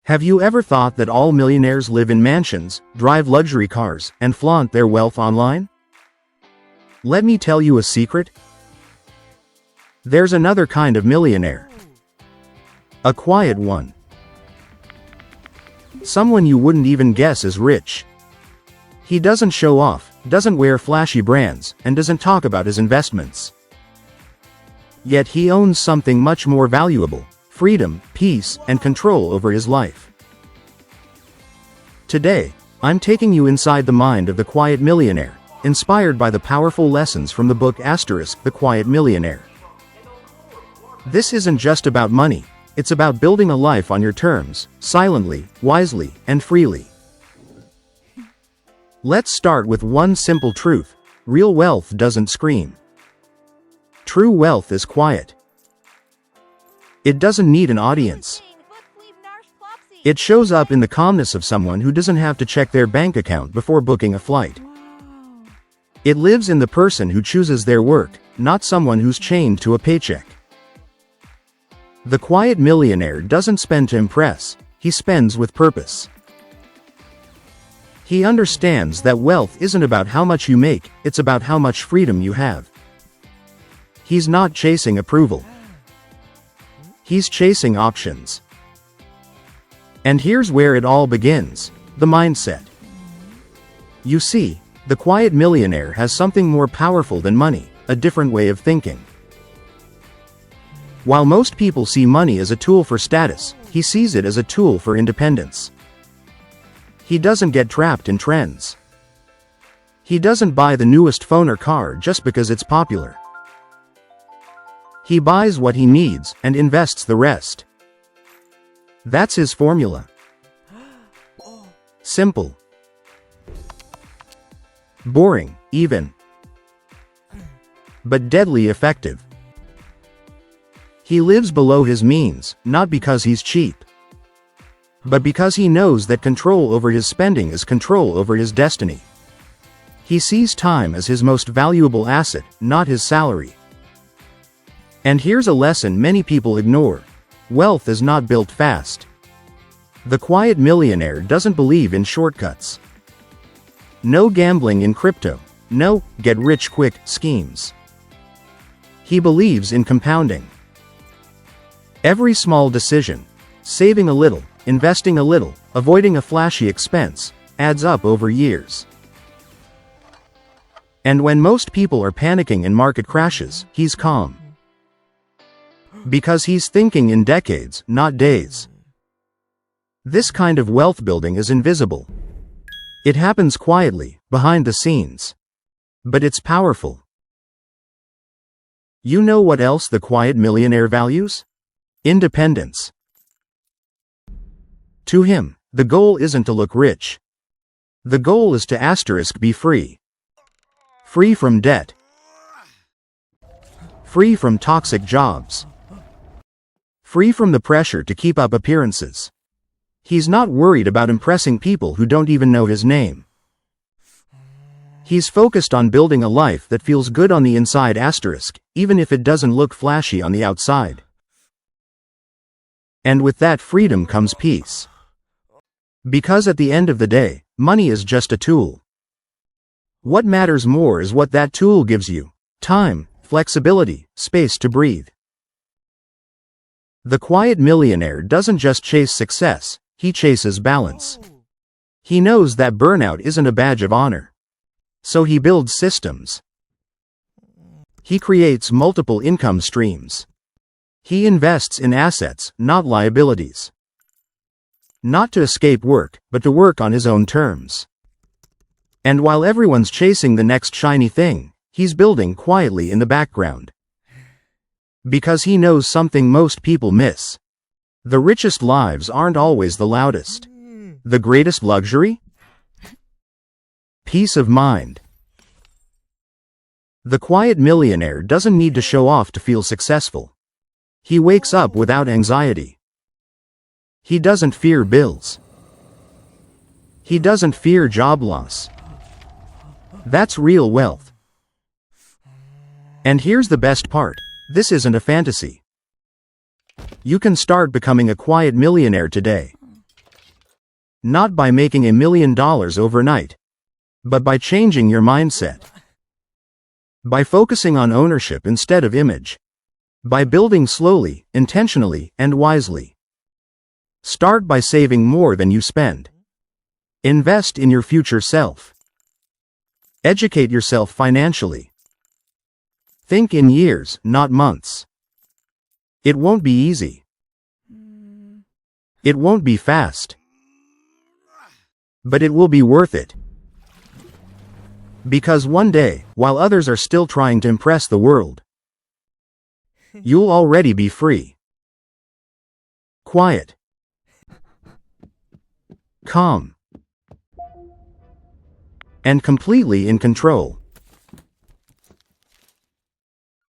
Have you ever thought that all millionaires live in mansions, drive luxury cars, and flaunt their wealth online? Let me tell you a secret. There's another kind of millionaire. A quiet one. Someone you wouldn't even guess is rich. He doesn't show off, doesn't wear flashy brands, and doesn't talk about his investments. Yet he owns something much more valuable: freedom, peace, and control over his life. Today, I'm taking you inside the mind of the Quiet Millionaire, inspired by the powerful lessons from the book *The Quiet Millionaire*. This isn't just about money, it's about building a life on your terms, silently, wisely, and freely. Let's start with one simple truth: real wealth doesn't scream. True wealth is quiet. It doesn't need an audience. It shows up in the calmness of someone who doesn't have to check their bank account before booking a flight. It lives in the person who chooses their work, not someone who's chained to a paycheck. The Quiet Millionaire doesn't spend to impress, he spends with purpose. He understands that wealth isn't about how much you make, it's about how much freedom you have. He's not chasing approval. He's chasing options. And here's where it all begins: the mindset. You see, the Quiet Millionaire has something more powerful than money: a different way of thinking. While most people see money as a tool for status, he sees it as a tool for independence. He doesn't get trapped in trends. He doesn't buy the newest phone or car just because it's popular. He buys what he needs and invests the rest. That's his formula. Simple. Boring, even. But deadly effective. He lives below his means, not because he's cheap, but because he knows that control over his spending is control over his destiny. He sees time as his most valuable asset, not his salary. And here's a lesson many people ignore: wealth is not built fast. The Quiet Millionaire doesn't believe in shortcuts. No gambling in crypto, no get-rich-quick schemes. He believes in compounding. Every small decision, saving a little, investing a little, avoiding a flashy expense, adds up over years. And when most people are panicking and market crashes, he's calm. Because he's thinking in decades, not days. This kind of wealth building is invisible. It happens quietly, behind the scenes. But it's powerful. You know what else the Quiet Millionaire values? Independence. To him, the goal isn't to look rich. The goal is to be free. Free from debt. Free from toxic jobs. Free from the pressure to keep up appearances. He's not worried about impressing people who don't even know his name. He's focused on building a life that feels good on the inside, even if it doesn't look flashy on the outside. And with that freedom comes peace. Because at the end of the day, money is just a tool. What matters more is what that tool gives you: time, flexibility, space to breathe. The Quiet Millionaire doesn't just chase success, he chases balance. He knows that burnout isn't a badge of honor. So he builds systems. He creates multiple income streams. He invests in assets, not liabilities. Not to escape work, but to work on his own terms. And while everyone's chasing the next shiny thing, he's building quietly in the background. Because he knows something most people miss. The richest lives aren't always the loudest. The greatest luxury? Peace of mind. The Quiet Millionaire doesn't need to show off to feel successful. He wakes up without anxiety. He doesn't fear bills. He doesn't fear job loss. That's real wealth. And here's the best part: this isn't a fantasy. You can start becoming a Quiet Millionaire today. Not by making $1 million overnight, but by changing your mindset. By focusing on ownership instead of image. By building slowly, intentionally, and wisely. Start by saving more than you spend. Invest in your future self. Educate yourself financially. Think in years, not months. It won't be easy. It won't be fast. But it will be worth it. Because one day, while others are still trying to impress the world, you'll already be free. Quiet. Calm. And completely in control.